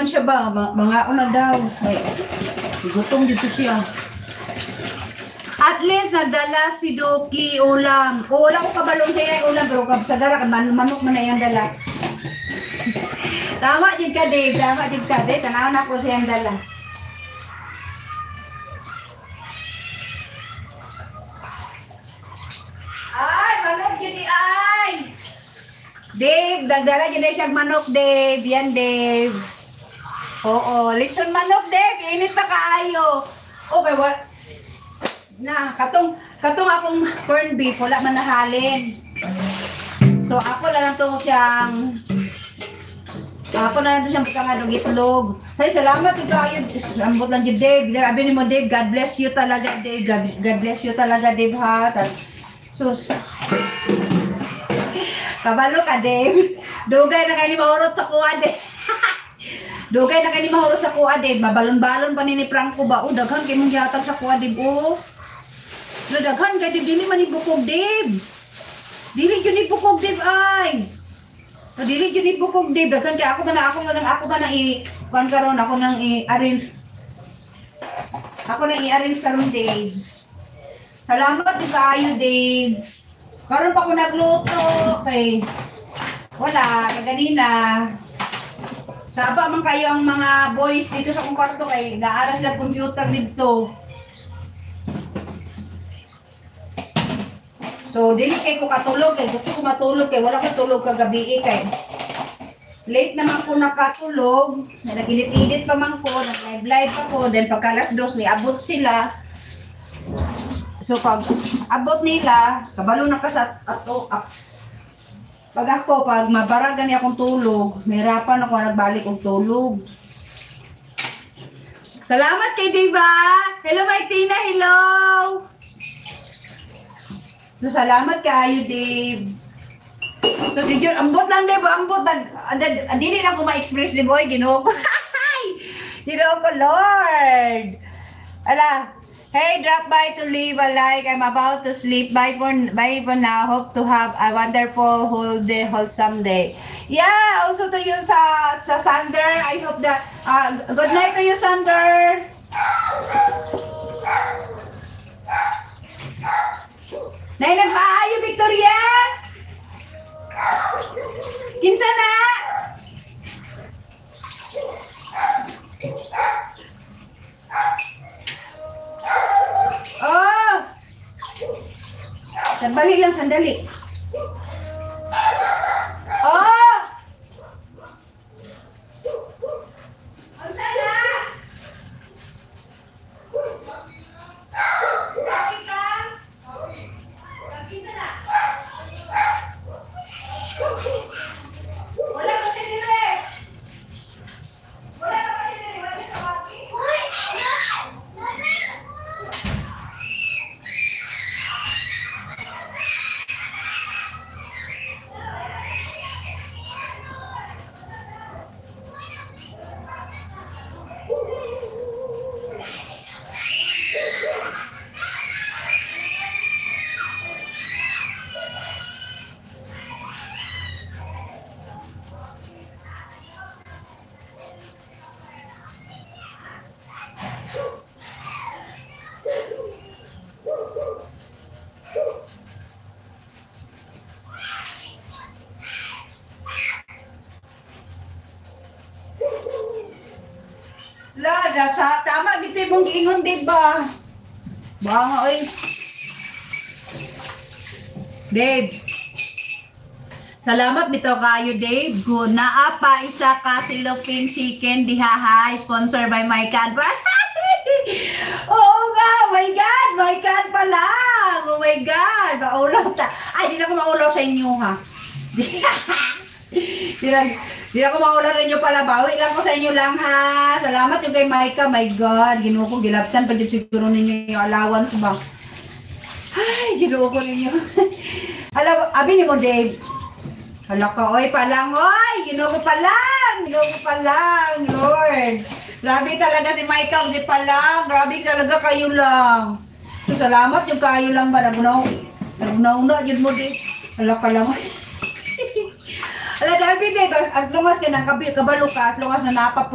man siya ba? Mga una daw. Ay, gutom dito siya. At least nagdala si Doki ulam. O wala ko kabalong siya ulam, pero sagara kan manok man na yung dala. Tama din ka, Dave. Tama din ka, Dave. Tanaw na ko siyang dala. Ay, manok yun ay! Dave, dagdala yun siyang manok, Dave. Yan, Dave. Oo, lechon manok, Dave. Init pa kaayo. Okay, what? Na, katong akong corned beef, wala man nahalin. So, ako na lang to siyang pagkangadong itlog. Ay, salamat kayo. Sambot lang yun, Dave. Sabi ni mo, Dave, God bless you talaga, Dave. God bless you talaga, Dave, ha? Sus. Kabalo ka, Dave. Dugay na kayo ni mahurot sa kuha, Dave. Dugay na kayo ni mahurot sa kuha, Dave. Mabalon-balon pa ni Franco ba? O, daghan kayo mong gihatag sa kuha, Dave, o. Daghan kayo, Dave. Dili man ibukog, Dave. Dili yun ibukog, Dave, ay. Dili yun ibukog, Dave. Daghan kayo. Ako ba na i-kuhan karon, ako nang i-arrange. Ako nang i-arrange karon, Dave. Salamat din kayo, Dave. Karon pa ko nagluto. Okay. Wala, kaganina. Saba man kayo ang mga boys dito sa kong kwarto kay naaras lang computer dito. So, dili kay ko katulog kay gusto ko matulog kay wala ko tulog kagabi kay late naman ko nakatulog. Nagilit-ilit pa man ko, nag-live pa ko, then pagka alas 2 ni abot sila. So, pag abot nila, kabalo na ka sa pag mabaragan niya akong tulog, mahirapan ako nagbalik ang tulog. Salamat kay Diva! Hello, Martina! Hello! So, salamat kayo, Dave. So, Dave, ambot lang, Dave. Ambot. Dili lang ko ma-express, Dave. Oy, ginoo ko. Ginoo ko, Lord. Ala. Hey, drop by to leave a like. I'm about to sleep. Bye for now. Hope to have a wonderful, wholesome day. Yeah, also to you sa Sander. I hope that good night to you, Sander. Nay, nagpaayo, Victoria? Kinsa na? Oh! Sandali lang, sandali. Oh! Ang sana? Bakit ka? Bakit na? Wala ko siya dire. Wala ko siya dire. Wala ka bakit? Lada, sa tama, dito mong giingon, diba? Baka nga, oy. Dave. Salamat dito kayo, Dave. Good. Naapa isa ka silofin chicken dihahay. Sponsored by my cat. Oo nga, my God. My cat pa lang. Oh my God. Maulaw ta. Ay, di na ko maulaw sa inyo, ha? Di na ko maulaw sa inyo pala. Bawi lang ko sa inyo lang, ha? Salamat yung kay Micah. My God. Ginuo ko, gilapsan pa dyan siguro ninyo yung allowance ba? Ay, ginuo ko ninyo. Alam, abi ni mo, Dave. Hala ka, oy, palang, oy! Ginuo ko palang! Ginuo ko palang, Lord! Grabe talaga si Micah, di palang. Grabe talaga kayo lang. So, salamat yung kayo lang ba? Nagunaw-una, yun mo, Dave. Hala ka lang. Hala, David, Dave, as long as ka kabalo ka, as long as na napapunin.